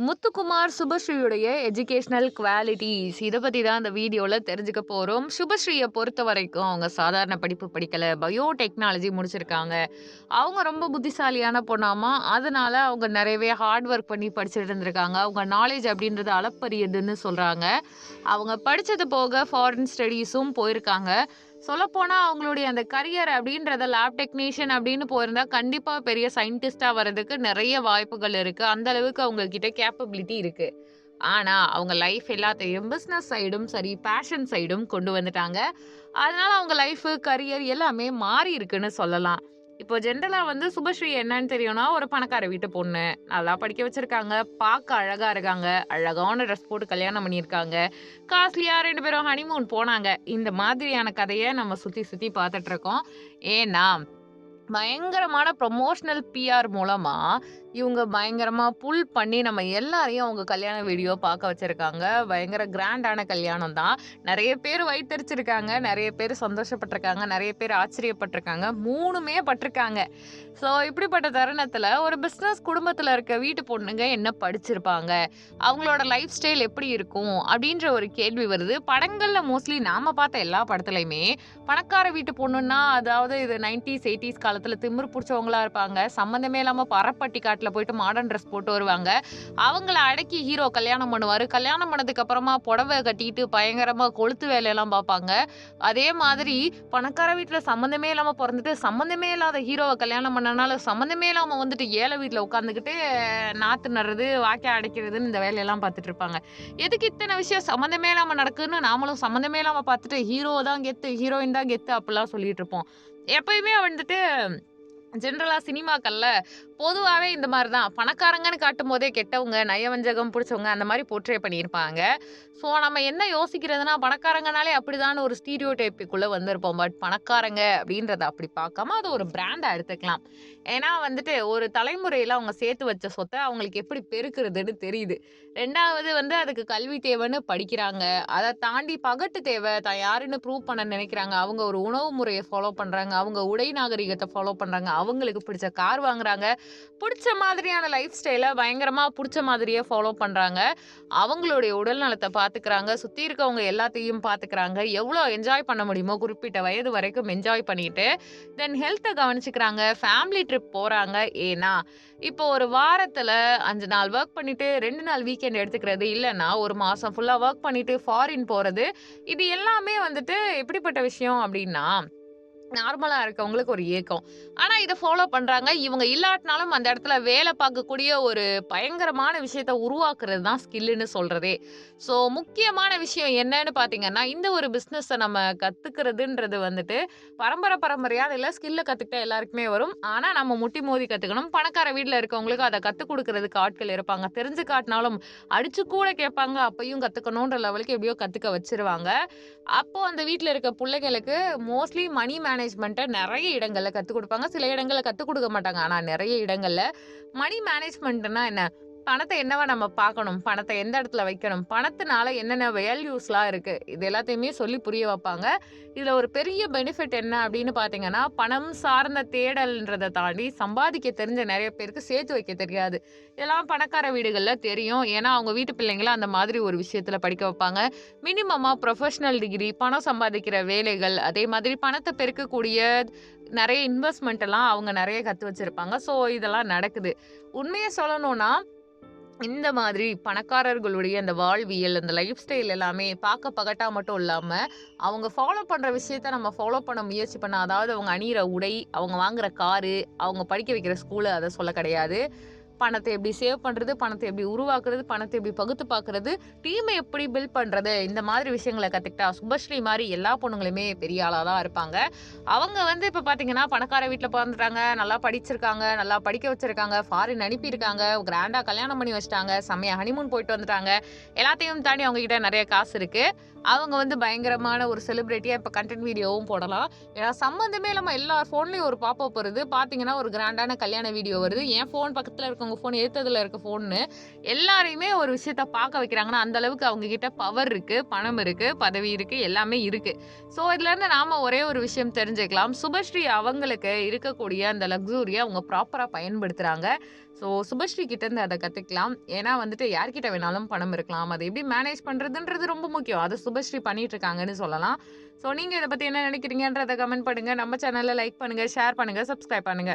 Muthukumar சுபஸ்ரீயுடைய educational qualities இதை பற்றி தான் இந்த வீடியோவில் தெரிஞ்சுக்க போகிறோம். சுபஸ்ரீயை பொறுத்த வரைக்கும் அவங்க சாதாரண படிப்பு படிக்கலை, பயோடெக்னாலஜி முடிச்சிருக்காங்க. அவங்க ரொம்ப புத்திசாலியான பொண்ணாமா, அதனால அவங்க நிறையவே ஹார்ட் ஒர்க் பண்ணி படிச்சுட்டு இருந்திருக்காங்க. அவங்க நாலேஜ் அப்படின்றது அளப்பரியதுன்னு சொல்கிறாங்க. அவங்க படித்தது போக ஃபாரின் ஸ்டடீஸும் போயிருக்காங்க. சொல்லப்போனால் அவங்களுடைய அந்த கரியர் அப்படின்றத லேப் டெக்னீஷியன் அப்படின்னு போயிருந்தா கண்டிப்பாக பெரிய சயின்டிஸ்டாக வர்றதுக்கு நிறைய வாய்ப்புகள் இருக்குது. அந்த அளவுக்கு அவங்க கிட்ட கேப்பபிலிட்டி இருக்குது. ஆனால் அவங்க லைஃப் எல்லாத்தையும் பிஸ்னஸ் சைடும் சரி, பேஷன் சைடும் கொண்டு வந்துட்டாங்க. அதனால அவங்க லைஃபு, கரியர் எல்லாமே மாறி இருக்குன்னு சொல்லலாம். இப்போ ஜென்ரலாக சுபஸ்ரீ என்னன்னு தெரியும்னா, ஒரு பணக்கார வீட்டு பொண்ணு, நல்லா படிக்க வச்சிருக்காங்க, பார்க்க அழகா இருக்காங்க, அழகான ட்ரெஸ் போட்டு கல்யாணம் பண்ணியிருக்காங்க, காஸ்ட்லியா 2 பேரும் ஹனிமூன் போனாங்க. இந்த மாதிரியான கதையை நம்ம சுற்றி சுற்றி பார்த்துட்டு இருக்கோம். ஏன்னா பயங்கரமான ப்ரொமோஷனல் பிஆர் மூலமா இவங்க பயங்கரமா புல் பண்ணி நம்ம எல்லாரையும் அவங்க கல்யாண வீடியோ பார்க்க வச்சிருக்காங்க. பயங்கர கிராண்டான கல்யாணம் தான். நிறைய பேர் வயித்தெரிச்சிருக்காங்க, நிறைய பேர் சந்தோஷப்பட்டிருக்காங்க, நிறைய பேர் ஆச்சரியப்பட்டிருக்காங்க, மூணுமே பட்டிருக்காங்க. ஸோ இப்படிப்பட்ட தருணத்தில் ஒரு பிஸ்னஸ் குடும்பத்தில் இருக்க வீட்டு பொண்ணுங்க என்ன படிச்சிருப்பாங்க, அவங்களோட லைஃப் ஸ்டைல் எப்படி இருக்கும் அப்படின்ற ஒரு கேள்வி வருது. படங்களில் மோஸ்ட்லி நாம் பார்த்த எல்லா படத்துலையுமே பணக்கார வீட்டு பொண்ணுன்னா, அதாவது இது 90s 80s காலத்தில் திமிரு பிடிச்சவங்களா இருப்பாங்க. சம்மந்தமே இல்லாமல் பரப்பட்டி காட்டில் போயிட்டு மாடர்ன் ட்ரெஸ் போட்டு வருவாங்க. அவங்கள அடக்கி ஹீரோ கல்யாணம் பண்ணுவார். கல்யாணம் பண்ணதுக்கு அப்புறமா புடவை கட்டிட்டு பயங்கரமாக கொளுத்து வேலையெல்லாம் பார்ப்பாங்க. அதே மாதிரி பணக்கார வீட்டில் சம்மந்தமே இல்லாமல் பிறந்துட்டு சம்மந்தமே இல்லாத ஹீரோவை கல்யாணம் பண்ணனால சம்மந்தமே இல்லாமல் ஏழை வீட்டில் உட்காந்துக்கிட்டு நாற்று நடுறது, வாய்க்கா அடைக்கிறதுன்னு இந்த வேலையெல்லாம் பார்த்துட்டு இருப்பாங்க. எதுக்கு இத்தனை விஷயம் சம்மந்தமே இல்லாமல் நடக்குதுன்னு நாமளும் சம்மந்தமே இல்லாமல் பார்த்துட்டு ஹீரோ தான் கெத்து, ஹீரோயின் தான் கெத்து அப்படிலாம் சொல்லிட்டு இருப்போம். எப்பயுமே ஜென்ரலாக சினிமாக்களில் பொதுவாகவே இந்த மாதிரி தான் பணக்காரங்கன்னு காட்டும் போதே கெட்டவங்க, நயவஞ்சகம் பிடிச்சவங்க அந்த மாதிரி போர்ட்ரே பண்ணியிருப்பாங்க. ஸோ நம்ம என்ன யோசிக்கிறதுனா, பணக்காரங்கனாலே அப்படிதான் ஒரு ஸ்டீரியோ டைப்புக்குள்ளே வந்திருப்போம். பட் பணக்காரங்க அப்படின்றத அப்படி பார்க்காம அது ஒரு பிராண்டாக எடுத்துக்கலாம். ஏன்னா ஒரு தலைமுறையில் அவங்க சேர்த்து வச்ச சொத்தை அவங்களுக்கு எப்படி பெருக்கிறதுன்னு தெரியுது. ரெண்டாவது அதுக்கு கல்வி தேவைன்னு படிக்கிறாங்க. அதை தாண்டி பகட்டு தேவை, தான் யாருன்னு ப்ரூவ் பண்ண நினைக்கிறாங்க. அவங்க ஒரு உணவு முறையை ஃபாலோ பண்ணுறாங்க, அவங்க உடை நாகரிகத்தை ஃபாலோ பண்ணுறாங்க, அவங்களுக்கு பிடிச்ச கார் வாங்குறாங்க, பிடிச்ச மாதிரியான லைஃப் ஸ்டைலை பயங்கரமாக பிடிச்ச மாதிரியே ஃபாலோ பண்ணுறாங்க. அவங்களுடைய உடல் நலத்தை பார்த்துக்கிறாங்க, சுற்றி இருக்கவங்க எல்லாத்தையும் பார்த்துக்கிறாங்க. எவ்வளோ என்ஜாய் பண்ண முடியுமோ குறிப்பிட்ட வயது வரைக்கும் என்ஜாய் பண்ணிட்டு தென் ஹெல்த்தை கவனிச்சுக்கிறாங்க, ஃபேமிலி ட்ரிப் போகிறாங்க. ஏன்னா இப்போ ஒரு வாரத்தில் 5 நாள் ஒர்க் பண்ணிட்டு 2 நாள் வீக்கெண்ட் எடுத்துக்கிறது, இல்லைன்னா ஒரு மாதம் ஃபுல்லாக ஒர்க் பண்ணிட்டு ஃபாரின் போகிறது, இது எல்லாமே எப்படிப்பட்ட விஷயம் அப்படின்னா, நார்மலாக இருக்கவங்களுக்கு ஒரு ஏக்கம். ஆனால் இதை ஃபாலோ பண்ணுறாங்க. இவங்க இல்லாட்டினாலும் அந்த இடத்துல வேலை பார்க்கக்கூடிய ஒரு பயங்கரமான விஷயத்த உருவாக்குறது தான் ஸ்கில்லுன்னு சொல்கிறதே. ஸோ முக்கியமான விஷயம் என்னன்னு பார்த்தீங்கன்னா, இந்த ஒரு பிஸ்னஸை நம்ம கற்றுக்கிறதுன்றது பரம்பரையாக இல்லை, ஸ்கில்லை கற்றுக்கிட்டா எல்லாருக்குமே வரும். ஆனால் நம்ம முட்டி மோதி கற்றுக்கணும். பணக்கார வீட்டில் இருக்கவங்களுக்கு அதை கற்றுக் கொடுக்கறதுக்கு ஆட்கள் இருப்பாங்க. தெரிஞ்சு காட்டினாலும் அடிச்சு கூட கேட்பாங்க. அப்பையும் கற்றுக்கணுன்ற லெவலுக்கு எப்படியோ கற்றுக்க வச்சிருவாங்க. அப்போ அந்த வீட்டில் இருக்க பிள்ளைகளுக்கு மோஸ்ட்லி மணி மேனேஜ்மெண்ட்டை நிறைய இடங்களில் கற்றுக் கொடுப்பாங்க. சில இடங்களில் கற்றுக் கொடுக்க மாட்டாங்க. ஆனால் நிறைய இடங்களில் மணி மேனேஜ்மெண்ட்னா என்ன, பணத்தை என்னவா நம்ம பார்க்கணும், பணத்தை எந்த இடத்துல வைக்கணும், பணத்தினால என்னென்ன வேல்யூஸ்லாம் இருக்குது, இது எல்லாத்தையுமே சொல்லி புரிய வைப்பாங்க. இதில் ஒரு பெரிய பெனிஃபிட் என்ன அப்படின்னு பார்த்தீங்கன்னா, பணம் சார்ந்த தேடல்ன்றதை தாண்டி சம்பாதிக்க தெரிஞ்ச நிறைய பேருக்கு சேர்த்து வைக்க தெரியாது. இதெல்லாம் பணக்கார வீடுகளில் தெரியும். ஏன்னா அவங்க வீட்டு பிள்ளைங்களை அந்த மாதிரி ஒரு விஷயத்தில் படிக்க வைப்பாங்க. மினிமமாக ப்ரொஃபஷ்னல் டிகிரி, பணம் சம்பாதிக்கிற வேலைகள், அதே மாதிரி பணத்தை பெருக்கக்கூடிய நிறைய இன்வெஸ்ட்மெண்ட் எல்லாம் அவங்க நிறைய கற்று வச்சுருப்பாங்க. ஸோ இதெல்லாம் நடக்குது. உண்மையை சொல்லணும்னா, இந்த மாதிரி பணக்காரர்களுடைய அந்த வாழ்வியல், அந்த லைஃப் ஸ்டைல் எல்லாமே பார்க்க பகட்டா மட்டும் இல்லாமல், அவங்க ஃபாலோ பண்ணுற விஷயத்த நம்ம ஃபாலோ பண்ண முயற்சி பண்ண, அதாவது அவங்க அணிகிற உடை, அவங்க வாங்குற காரு, அவங்க படிக்க வைக்கிற ஸ்கூலு, அதை சொல்ல கிடையாது. பணத்தை எப்படி சேவ் பண்ணுறது, பணத்தை எப்படி உருவாக்குறது, பணத்தை எப்படி பகுத்து பார்க்குறது, டீமை எப்படி பில்ட் பண்ணுறது, இந்த மாதிரி விஷயங்களை கற்றுக்கிட்டா சுபஸ்ரீ மாதிரி எல்லா பொண்ணுங்களுமே பெரிய ஆளாக தான் இருப்பாங்க. அவங்க இப்போ பார்த்தீங்கன்னா பணக்கார வீட்டில் பிறந்துட்டாங்க, நல்லா படிச்சிருக்காங்க, நல்லா படிக்க வச்சுருக்காங்க, ஃபாரின் அனுப்பியிருக்காங்க, கிராண்டாக கல்யாணம் பண்ணி வச்சிட்டாங்க, செம்மையாக ஹனிமூன் போயிட்டு வந்துட்டாங்க. எல்லாத்தையும் தாண்டி அவங்ககிட்ட நிறைய காசு இருக்குது. அவங்க பயங்கரமான ஒரு செலிப்ரிட்டியாக இப்போ கண்டென்ட் வீடியோவும் போடலாம். ஏன்னா சம்மந்தமே இல்லாமல் எல்லா ஃபோன்லேயும் ஒரு பாப்பப் வருது. பார்த்தீங்கன்னா ஒரு கிராண்டான கல்யாண வீடியோ வருது. என் ஃபோன் பக்கத்தில் இருக்கவங்க அவங்க ஃபோன் ஏத்ததுல இருக்க ஃபோன்னு எல்லாரையுமே ஒரு விஷயத்த பார்க்க வைக்கிறாங்கன்னா, அந்த அளவுக்கு அவங்க கிட்ட பவர் இருக்கு, பணம் இருக்கு, பதவி இருக்கு, எல்லாமே இருக்கு. ஸோ இதுலருந்து நாம ஒரே ஒரு விஷயம் தெரிஞ்சுக்கலாம். சுபஸ்ரீ அவங்களுக்கு இருக்கக்கூடிய அந்த லக்ஸூரிய அவங்க ப்ராப்பரா பயன்படுத்துறாங்க. ஸோ சுபஸ்ரீ கிட்ட இருந்து அத கத்துக்கலாம். ஏன்னா வந்துட்டு யார்கிட்ட வேணாலும் பணம் இருக்கலாம். அத எப்படி மேனேஜ் பண்றதுன்றது ரொம்ப முக்கியம். அத சுபஸ்ரீ பண்ணிட்டு இருக்காங்கன்னு சொல்லலாம். ஸோ நீங்க இத பத்தி என்ன நினைக்கிறீங்கன்றத கமெண்ட் பண்ணுங்க. நம்ம சேனல லைக் பண்ணுங்க, ஷேர் பண்ணுங்க, சப்ஸ்கிரைப் பண்ணுங்க.